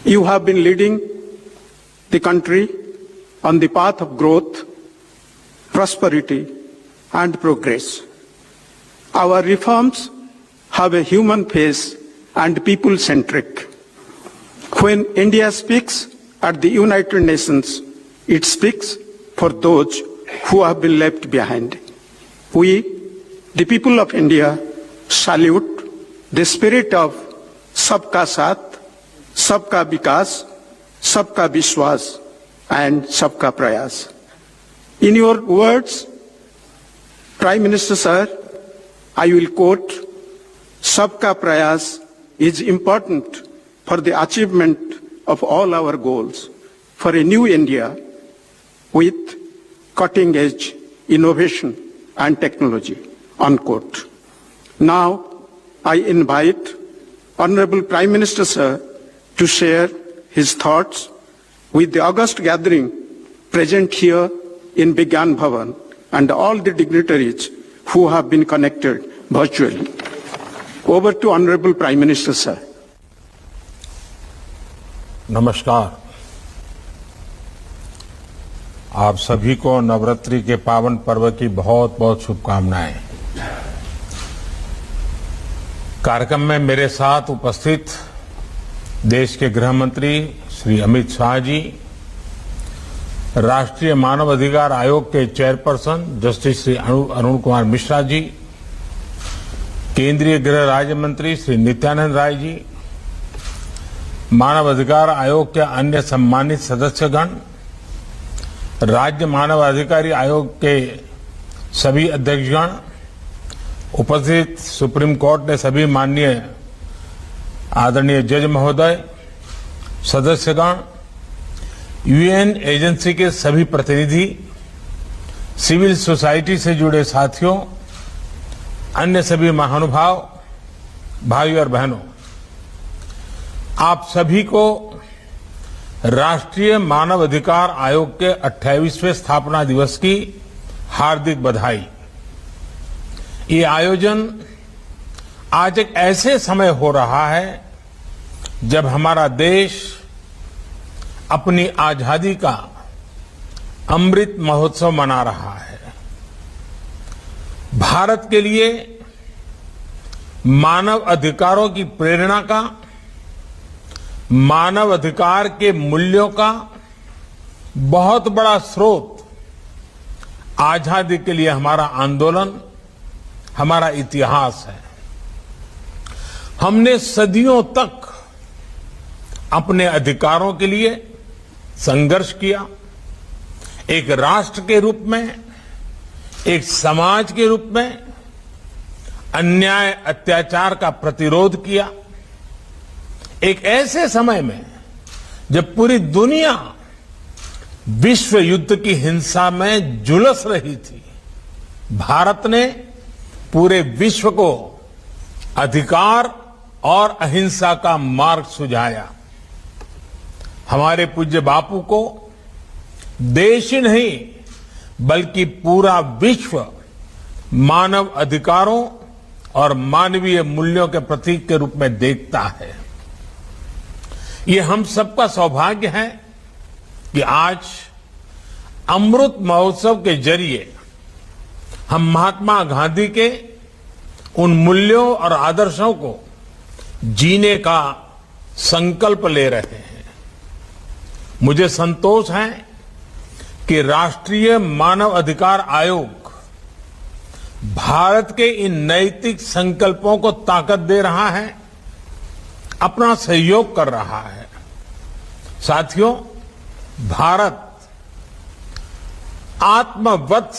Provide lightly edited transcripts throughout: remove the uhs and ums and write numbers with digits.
You have been leading the country on the path of growth, prosperity, and progress. Our reforms have a human face and people-centric. When India speaks at the United Nations, it speaks for those who have been left behind. We, the people of India, salute the spirit of Sabka Saath, Sabka Vikas, Sabka Vishwas, and Sabka Prayas. In your words, Prime Minister Sir, I will quote, Sabka Prayas is important for the achievement of all our goals for a new India with cutting-edge innovation and technology, unquote. Now, I invite Honorable Prime Minister Sir to share his thoughts with the august gathering present here in Vigyan Bhavan and all the dignitaries who have been connected virtually. Over to Honorable Prime Minister Sir. नमस्कार। आप सभी को नवरात्रि के पावन पर्व की बहुत बहुत शुभकामनाएं। कार्यक्रम में मेरे साथ उपस्थित देश के गृह मंत्री श्री अमित शाह जी, राष्ट्रीय मानव अधिकार आयोग के चेयरपर्सन जस्टिस श्री अरुण कुमार मिश्रा जी, केंद्रीय गृह राज्य मंत्री श्री नित्यानंद राय जी, मानव अधिकार आयोग के अन्य सम्मानित सदस्यगण, राज्य मानव अधिकारी आयोग के सभी अध्यक्षगण, उपस्थित सुप्रीम कोर्ट के सभी माननीय आदरणीय जज महोदय, सदस्यगण, यूएन एजेंसी के सभी प्रतिनिधि, सिविल सोसाइटी से जुड़े साथियों, अन्य सभी महानुभाव, भाई और बहनों, आप सभी को राष्ट्रीय मानव अधिकार आयोग के 28वें स्थापना दिवस की हार्दिक बधाई। ये आयोजन आज एक ऐसे समय हो रहा है जब हमारा देश अपनी आजादी का अमृत महोत्सव मना रहा है। भारत के लिए मानव अधिकारों की प्रेरणा का, मानव अधिकार के मूल्यों का बहुत बड़ा स्रोत आजादी के लिए हमारा आंदोलन, हमारा इतिहास है। हमने सदियों तक अपने अधिकारों के लिए संघर्ष किया, एक राष्ट्र के रूप में, एक समाज के रूप में अन्याय अत्याचार का प्रतिरोध किया। एक ऐसे समय में जब पूरी दुनिया विश्व युद्ध की हिंसा में झुलस रही थी, भारत ने पूरे विश्व को अधिकार और अहिंसा का मार्ग सुझाया। हमारे पूज्य बापू को देश ही नहीं बल्कि पूरा विश्व मानव अधिकारों और मानवीय मूल्यों के प्रतीक के रूप में देखता है। ये हम सबका सौभाग्य है कि आज अमृत महोत्सव के जरिए हम महात्मा गांधी के उन मूल्यों और आदर्शों को जीने का संकल्प ले रहे हैं। मुझे संतोष है कि राष्ट्रीय मानव अधिकार आयोग भारत के इन नैतिक संकल्पों को ताकत दे रहा है, अपना सहयोग कर रहा है। साथियों, भारत आत्मवत्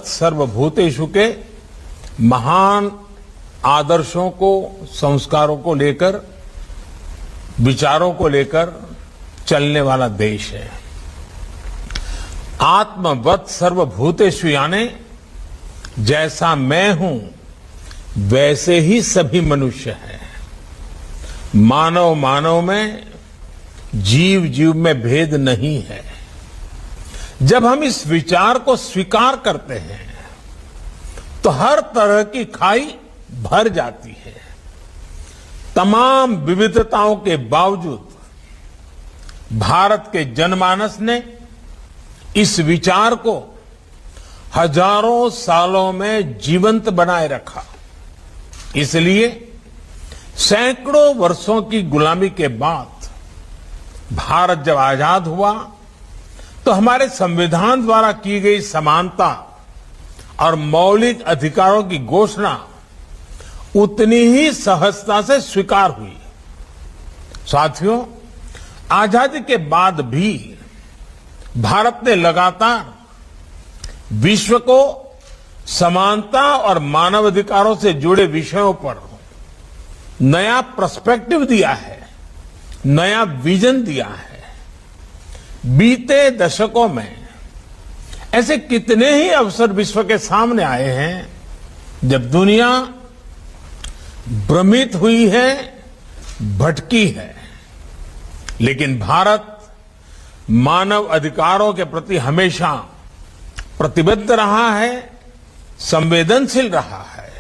सर्वभूतेषु के महान आदर्शों को, संस्कारों को लेकर, विचारों को लेकर चलने वाला देश है। आत्मवत् सर्वभूतेषु यानी जैसा मैं हूं वैसे ही सभी मनुष्य हैं। मानव मानव में, जीव जीव में भेद नहीं है। जब हम इस विचार को स्वीकार करते हैं तो हर तरह की खाई भर जाती है। तमाम विविधताओं के बावजूद भारत के जनमानस ने इस विचार को हजारों सालों में जीवंत बनाए रखा। इसलिए सैकड़ों वर्षों की गुलामी के बाद भारत जब आजाद हुआ तो हमारे संविधान द्वारा की गई समानता और मौलिक अधिकारों की घोषणा उतनी ही सहजता से स्वीकार हुई। साथियों, आजादी के बाद भी भारत ने लगातार विश्व को समानता और मानवाधिकारों से जुड़े विषयों पर नया पर्सपेक्टिव दिया है, नया विजन दिया है। बीते दशकों में ऐसे कितने ही अवसर विश्व के सामने आए हैं जब दुनिया भ्रमित हुई है, भटकी है, लेकिन भारत मानव अधिकारों के प्रति हमेशा प्रतिबद्ध रहा है, संवेदनशील रहा है।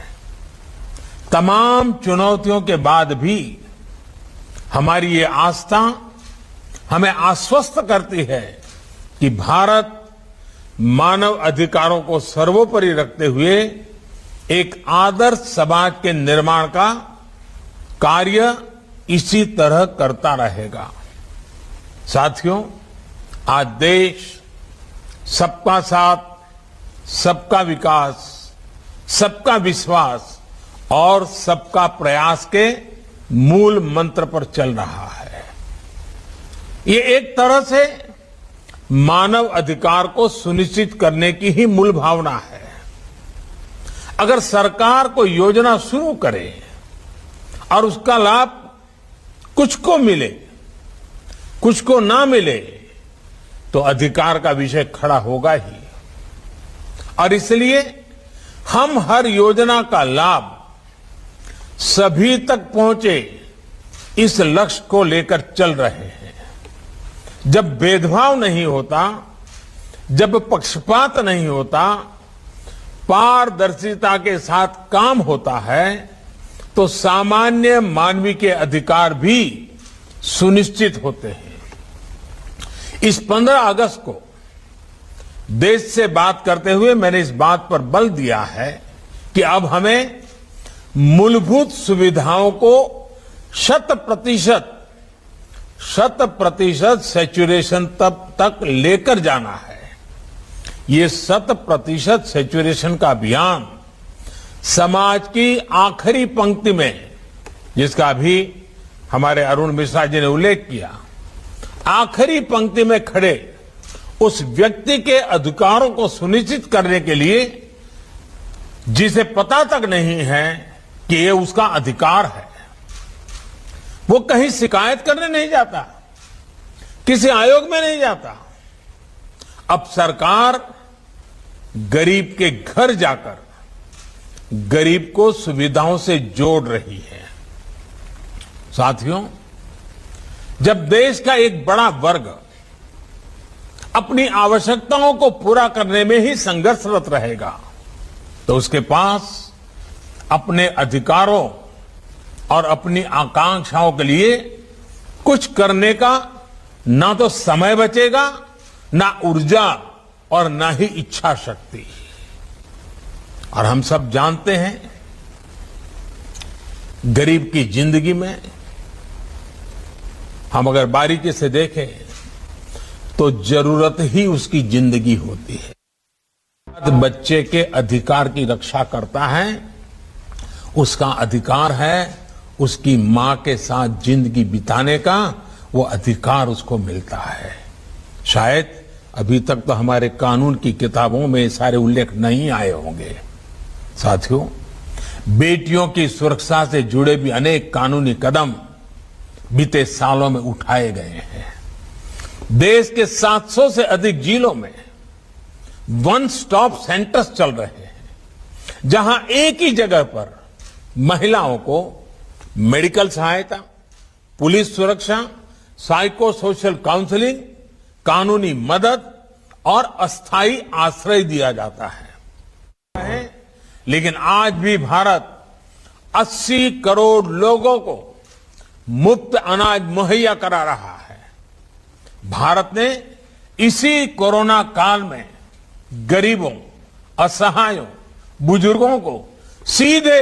तमाम चुनौतियों के बाद भी हमारी ये आस्था हमें आश्वस्त करती है कि भारत मानव अधिकारों को सर्वोपरि रखते हुए एक आदर्श समाज के निर्माण का कार्य इसी तरह करता रहेगा। साथियों, आज देश सबका साथ, सबका विकास, सबका विश्वास और सबका प्रयास के मूल मंत्र पर चल रहा है। ये एक तरह से मानव अधिकार को सुनिश्चित करने की ही मूल भावना है। अगर सरकार कोई योजना शुरू करे और उसका लाभ कुछ को मिले, कुछ को ना मिले, तो अधिकार का विषय खड़ा होगा ही। और इसलिए हम हर योजना का लाभ सभी तक पहुंचे, इस लक्ष्य को लेकर चल रहे हैं। जब भेदभाव नहीं होता, जब पक्षपात नहीं होता, पारदर्शिता के साथ काम होता है, तो सामान्य मानवीय के अधिकार भी सुनिश्चित होते हैं। इस 15 अगस्त को देश से बात करते हुए मैंने इस बात पर बल दिया है कि अब हमें मूलभूत सुविधाओं को 100% सैचुरेशन तक लेकर जाना है। ये 100% सैचुरेशन का अभियान समाज की आखिरी पंक्ति में, जिसका अभी हमारे अरुण मिश्रा जी ने उल्लेख किया, आखिरी पंक्ति में खड़े उस व्यक्ति के अधिकारों को सुनिश्चित करने के लिए जिसे पता तक नहीं है कि ये उसका अधिकार है, वो कहीं शिकायत करने नहीं जाता, किसी आयोग में नहीं जाता। अब सरकार गरीब के घर जाकर गरीब को सुविधाओं से जोड़ रही है। साथियों, जब देश का एक बड़ा वर्ग अपनी आवश्यकताओं को पूरा करने में ही संघर्षरत रहेगा, तो उसके पास अपने अधिकारों और अपनी आकांक्षाओं के लिए कुछ करने का ना तो समय बचेगा, ना ऊर्जा और ना ही इच्छा शक्ति। और हम सब जानते हैं, गरीब की जिंदगी में हम अगर बारीकी से देखें तो जरूरत ही उसकी जिंदगी होती है। बच्चे के अधिकार की रक्षा करता है, उसका अधिकार है उसकी मां के साथ जिंदगी बिताने का, वो अधिकार उसको मिलता है। शायद अभी तक तो हमारे कानून की किताबों में सारे उल्लेख नहीं आए होंगे। साथियों, बेटियों की सुरक्षा से जुड़े भी अनेक कानूनी कदम बीते सालों में उठाए गए हैं। देश के 700 से अधिक जिलों में वन स्टॉप सेंटर्स चल रहे हैं, जहां एक ही जगह पर महिलाओं को मेडिकल सहायता, पुलिस सुरक्षा, साइको सोशल काउंसलिंग, कानूनी मदद और अस्थायी आश्रय दिया जाता है। लेकिन आज भी भारत 80 करोड़ लोगों को मुफ्त अनाज मुहैया करा रहा है। भारत ने इसी कोरोना काल में गरीबों, असहायों, बुजुर्गों को सीधे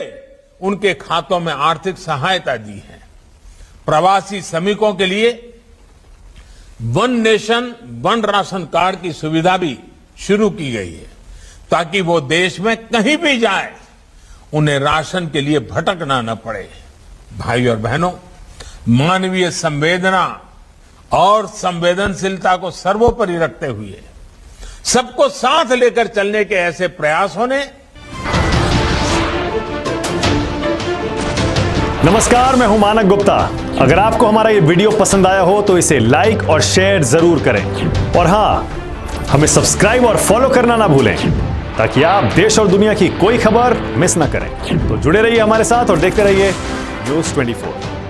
उनके खातों में आर्थिक सहायता दी है। प्रवासी श्रमिकों के लिए one nation one ration card की सुविधा भी शुरू की गई है, ताकि वो देश में कहीं भी जाए उन्हें राशन के लिए भटकना न पड़े। भाई और बहनों, मानवीय संवेदना और संवेदनशीलता को सर्वोपरि रखते हुए सबको साथ लेकर चलने के ऐसे प्रयासों ने। नमस्कार, मैं हूं मानक गुप्ता। अगर आपको हमारा ये वीडियो पसंद आया हो तो इसे लाइक और शेयर जरूर करें, और हां, हमें सब्सक्राइब और फॉलो करना ना भूलें ताकि आप देश और दुनिया की कोई खबर मिस ना करें। तो जुड़े रहिए हमारे साथ और देखते रहिए न्यूज़ 24।